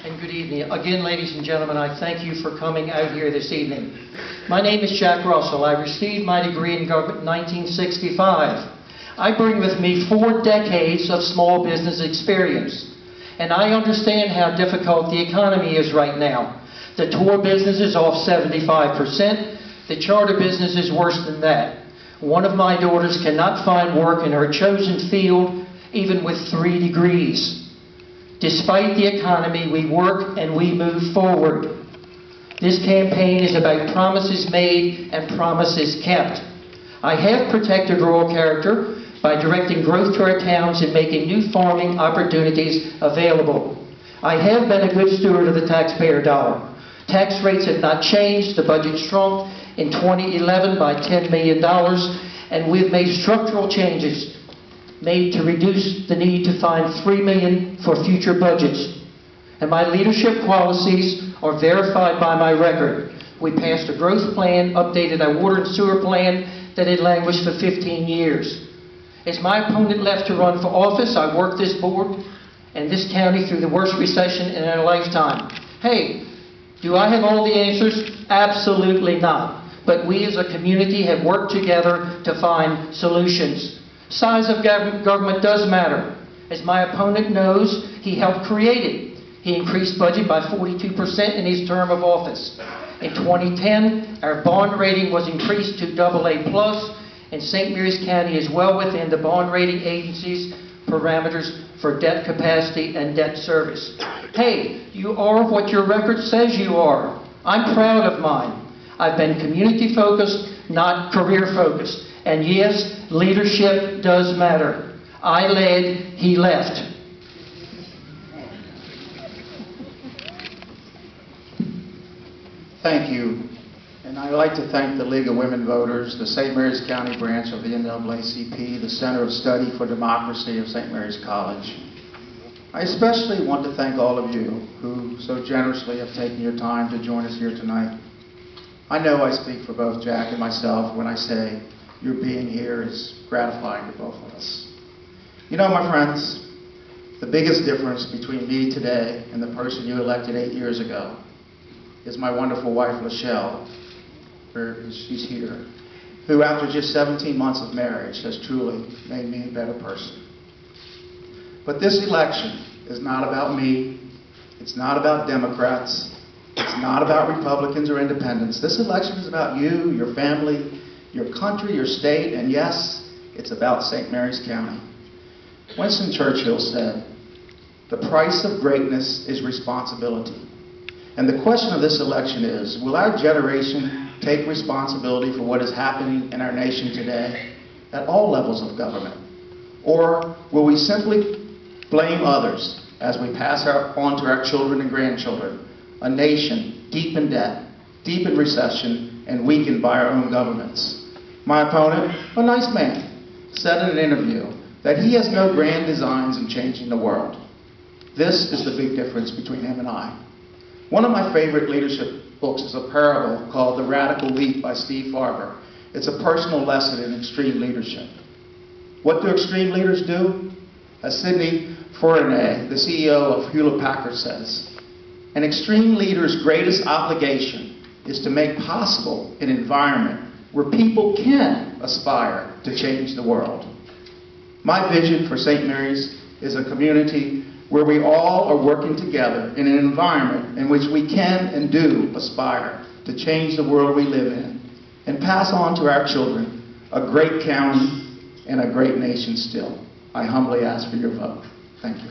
and good evening. Again, ladies and gentlemen, I thank you for coming out here this evening. My name is Jack Russell. I received my degree in government in 1965. I bring with me 4 decades of small business experience, and I understand how difficult the economy is right now. The tour business is off 75%. The charter business is worse than that. One of my daughters cannot find work in her chosen field, even with 3 degrees. Despite the economy, we work and we move forward. This campaign is about promises made and promises kept. I have protected rural character by directing growth to our towns and making new farming opportunities available. I have been a good steward of the taxpayer dollar. Tax rates have not changed. The budget shrunk in 2011 by $10 million, and we've made structural changes made to reduce the need to find $3 million for future budgets. And my leadership policies are verified by my record. We passed a growth plan, updated our water and sewer plan that had languished for 15 years. As my opponent left to run for office, I worked this board and this county through the worst recession in our lifetime. Hey, do I have all the answers? Absolutely not. But we as a community have worked together to find solutions. Size of government does matter. As my opponent knows, he helped create it. He increased budget by 42% in his term of office. In 2010, our bond rating was increased to AA+, and St. Mary's County is well within the bond rating agency's parameters for debt capacity and debt service. Hey, you are what your record says you are. I'm proud of mine. I've been community-focused, not career-focused. And yes, leadership does matter. I led, he left. Thank you. And I'd like to thank the League of Women Voters, the St. Mary's County branch of the NAACP, the Center of Study for Democracy of St. Mary's College. I especially want to thank all of you who so generously have taken your time to join us here tonight. I know I speak for both Jack and myself when I say your being here is gratifying to both of us. You know, my friends, the biggest difference between me today and the person you elected 8 years ago is my wonderful wife, Lachelle, she's here, who after just 17 months of marriage has truly made me a better person. But this election is not about me. It's not about Democrats. It's not about Republicans or independents. This election is about you, your family, your country, your state, and yes, it's about St. Mary's County. Winston Churchill said, "The price of greatness is responsibility." And the question of this election is, will our generation take responsibility for what is happening in our nation today at all levels of government? Or will we simply blame others as we pass on to our children and grandchildren, a nation deep in debt, deep in recession, and weakened by our own governments? My opponent, a nice man, said in an interview that he has no grand designs in changing the world. This is the big difference between him and I. One of my favorite leadership books is a parable called The Radical Leap by Steve Farber. It's a personal lesson in extreme leadership. What do extreme leaders do? As Sidney Fournier, the CEO of Hewlett-Packard, says, an extreme leader's greatest obligation is to make possible an environment where people can aspire to change the world. My vision for St. Mary's is a community where we all are working together in an environment in which we can and do aspire to change the world we live in and pass on to our children a great county and a great nation still. I humbly ask for your vote. Thank you.